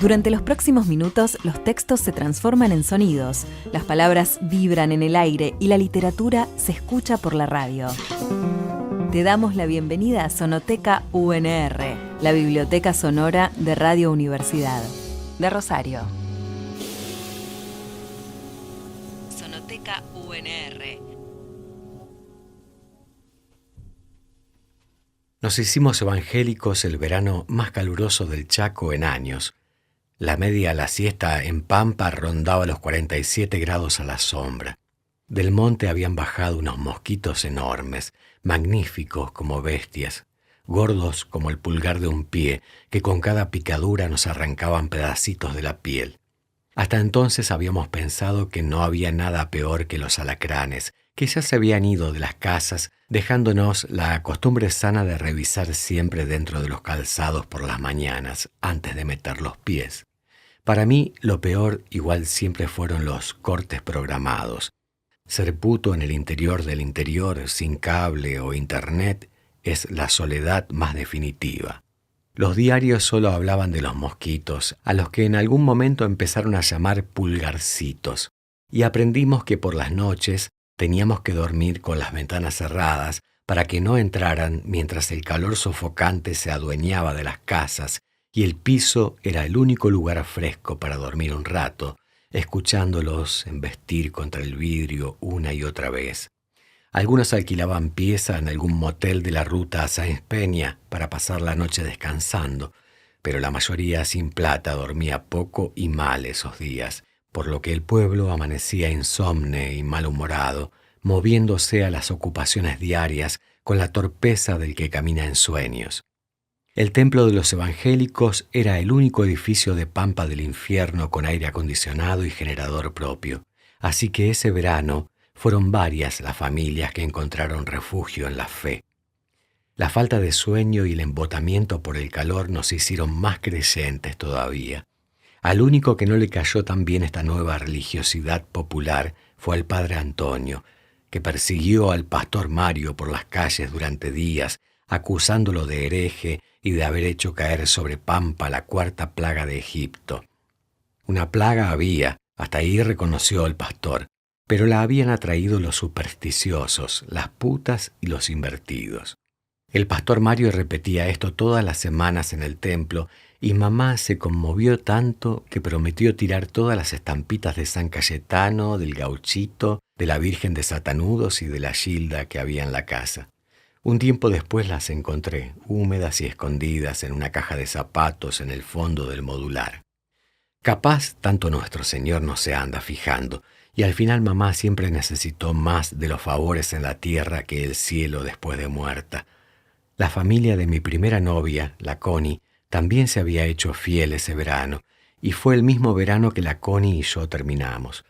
Durante los próximos minutos, los textos se transforman en sonidos, las palabras vibran en el aire y la literatura se escucha por la radio. Te damos la bienvenida a Sonoteca UNR, la biblioteca sonora de Radio Universidad de Rosario. Sonoteca UNR. Nos hicimos evangélicos el verano más caluroso del Chaco en años. La media la siesta en Pampa rondaba los 47 grados a la sombra. Del monte habían bajado unos mosquitos enormes, magníficos como bestias, gordos como el pulgar de un pie, que con cada picadura nos arrancaban pedacitos de la piel. Hasta entonces habíamos pensado que no había nada peor que los alacranes, que ya se habían ido de las casas, dejándonos la costumbre sana de revisar siempre dentro de los calzados por las mañanas, antes de meter los pies. Para mí, lo peor igual siempre fueron los cortes programados. Ser puto en el interior del interior, sin cable o internet, es la soledad más definitiva. Los diarios solo hablaban de los mosquitos, a los que en algún momento empezaron a llamar pulgarcitos, y aprendimos que por las noches teníamos que dormir con las ventanas cerradas para que no entraran mientras el calor sofocante se adueñaba de las casas y el piso era el único lugar fresco para dormir un rato, escuchándolos embestir contra el vidrio una y otra vez. Algunos alquilaban pieza en algún motel de la ruta a Sáenz Peña para pasar la noche descansando, pero la mayoría sin plata dormía poco y mal esos días, por lo que el pueblo amanecía insomne y malhumorado, moviéndose a las ocupaciones diarias con la torpeza del que camina en sueños. El templo de los evangélicos era el único edificio de Pampa del infierno con aire acondicionado y generador propio, así que ese verano fueron varias las familias que encontraron refugio en la fe. La falta de sueño y el embotamiento por el calor nos hicieron más creyentes todavía. Al único que no le cayó tan bien esta nueva religiosidad popular fue al padre Antonio, que persiguió al pastor Mario por las calles durante días, acusándolo de hereje y de haber hecho caer sobre Pampa la cuarta plaga de Egipto. Una plaga había, hasta ahí reconoció el pastor, pero la habían atraído los supersticiosos, las putas y los invertidos. El pastor Mario repetía esto todas las semanas en el templo y mamá se conmovió tanto que prometió tirar todas las estampitas de San Cayetano, del Gauchito, de la Virgen de Satanudos y de la Gilda que había en la casa. Un tiempo después las encontré, húmedas y escondidas en una caja de zapatos en el fondo del modular. Capaz tanto nuestro Señor no se anda fijando, y al final mamá siempre necesitó más de los favores en la tierra que el cielo después de muerta. La familia de mi primera novia, la Connie, también se había hecho fiel ese verano, y fue el mismo verano que la Connie y yo terminamos.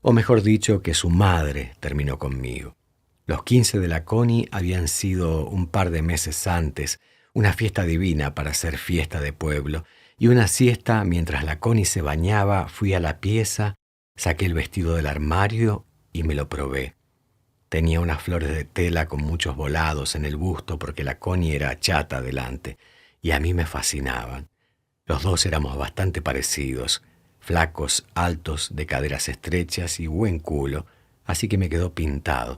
O mejor dicho, que su madre terminó conmigo. Los 15 de la Connie habían sido un par de meses antes, una fiesta divina para ser fiesta de pueblo, y una siesta mientras la Connie se bañaba, fui a la pieza, saqué el vestido del armario y me lo probé. Tenía unas flores de tela con muchos volados en el busto porque la Connie era chata adelante, y a mí me fascinaban. Los dos éramos bastante parecidos, flacos, altos, de caderas estrechas y buen culo, así que me quedó pintado.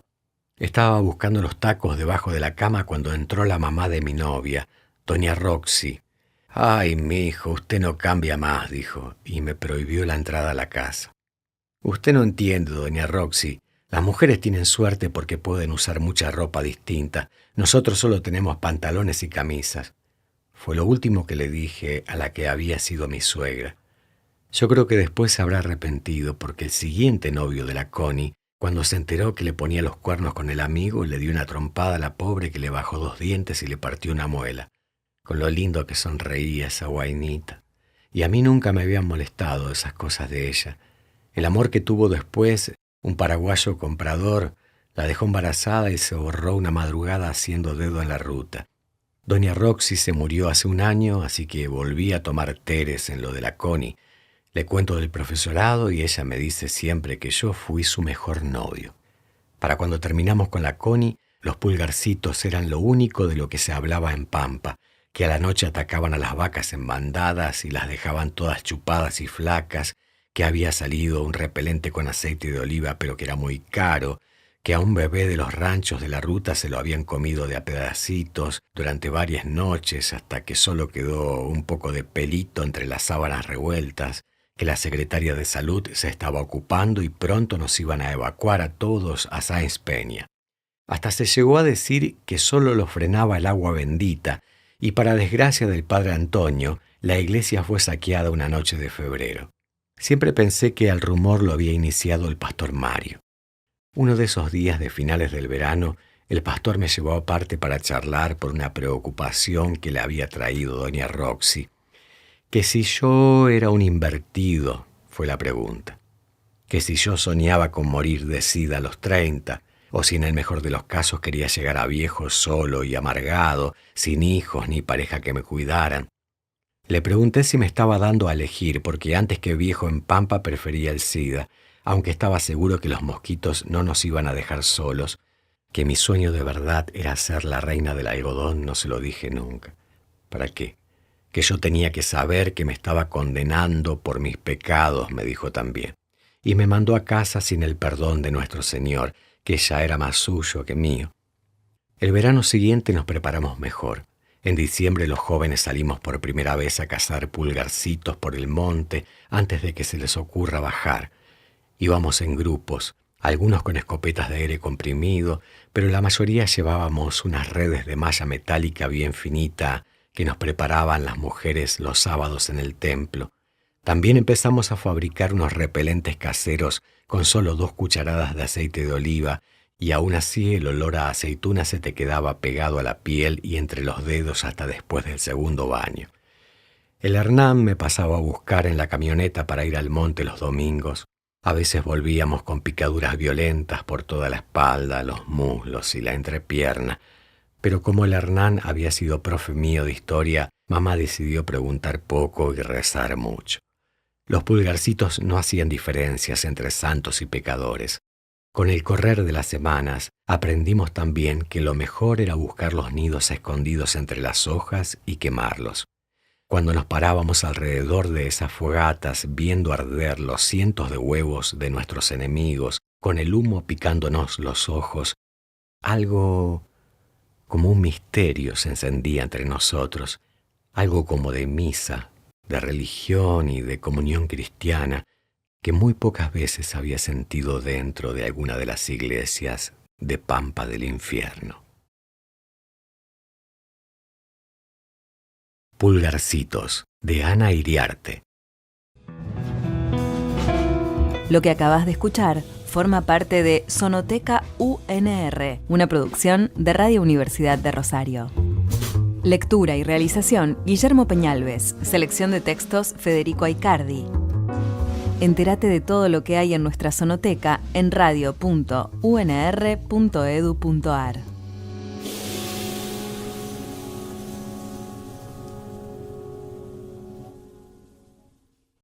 Estaba buscando los tacos debajo de la cama cuando entró la mamá de mi novia, doña Roxy. «Ay, mijo, usted no cambia más», dijo, y me prohibió la entrada a la casa. «Usted no entiende, doña Roxy. Las mujeres tienen suerte porque pueden usar mucha ropa distinta. Nosotros solo tenemos pantalones y camisas». Fue lo último que le dije a la que había sido mi suegra. Yo creo que después se habrá arrepentido porque el siguiente novio de la Connie, cuando se enteró que le ponía los cuernos con el amigo, le dio una trompada a la pobre que le bajó 2 dientes y le partió una muela. Con lo lindo que sonreía esa guainita. Y a mí nunca me habían molestado esas cosas de ella. El amor que tuvo después, un paraguayo comprador, la dejó embarazada y se borró una madrugada haciendo dedo en la ruta. Doña Roxy se murió hace 1 año, así que volví a tomar teres en lo de la Connie. Le cuento del profesorado y ella me dice siempre que yo fui su mejor novio. Para cuando terminamos con la Connie, los pulgarcitos eran lo único de lo que se hablaba en Pampa, que a la noche atacaban a las vacas en bandadas y las dejaban todas chupadas y flacas, que había salido un repelente con aceite de oliva pero que era muy caro, que a un bebé de los ranchos de la ruta se lo habían comido de a pedacitos durante varias noches hasta que solo quedó un poco de pelito entre las sábanas revueltas, que la secretaria de salud se estaba ocupando y pronto nos iban a evacuar a todos a Sáenz Peña. Hasta se llegó a decir que solo lo frenaba el agua bendita, y para desgracia del padre Antonio, la iglesia fue saqueada una noche de febrero. Siempre pensé que el rumor lo había iniciado el pastor Mario. Uno de esos días de finales del verano, el pastor me llevó aparte para charlar por una preocupación que le había traído doña Roxy. Que si yo era un invertido, fue la pregunta. Que si yo soñaba con morir de sida a los 30, o si en el mejor de los casos quería llegar a viejo solo y amargado, sin hijos ni pareja que me cuidaran. Le pregunté si me estaba dando a elegir, porque antes que viejo en Pampa prefería el sida, aunque estaba seguro que los mosquitos no nos iban a dejar solos, que mi sueño de verdad era ser la reina del algodón, no se lo dije nunca. ¿Para qué? Que yo tenía que saber que me estaba condenando por mis pecados, me dijo también, y me mandó a casa sin el perdón de nuestro Señor, que ya era más suyo que mío. El verano siguiente nos preparamos mejor. En diciembre los jóvenes salimos por primera vez a cazar pulgarcitos por el monte antes de que se les ocurra bajar. Íbamos en grupos, algunos con escopetas de aire comprimido, pero la mayoría llevábamos unas redes de malla metálica bien finita que nos preparaban las mujeres los sábados en el templo. También empezamos a fabricar unos repelentes caseros con solo 2 cucharadas de aceite de oliva, y aún así el olor a aceituna se te quedaba pegado a la piel y entre los dedos hasta después del segundo baño. El Hernán me pasaba a buscar en la camioneta para ir al monte los domingos. A veces volvíamos con picaduras violentas por toda la espalda, los muslos y la entrepierna, pero como el Hernán había sido profe mío de historia, mamá decidió preguntar poco y rezar mucho. Los pulgarcitos no hacían diferencias entre santos y pecadores. Con el correr de las semanas, aprendimos también que lo mejor era buscar los nidos escondidos entre las hojas y quemarlos. Cuando nos parábamos alrededor de esas fogatas viendo arder los cientos de huevos de nuestros enemigos, con el humo picándonos los ojos, algo como un misterio se encendía entre nosotros, algo como de misa, de religión y de comunión cristiana, que muy pocas veces había sentido dentro de alguna de las iglesias de Pampa del Infierno. Pulgarcitos, de Ana Iriarte. Lo que acabas de escuchar forma parte de Sonoteca UNR, una producción de Radio Universidad de Rosario. Lectura y realización, Guillermo Peñalves. Selección de textos, Federico Aicardi. Entérate de todo lo que hay en nuestra sonoteca en radio.unr.edu.ar.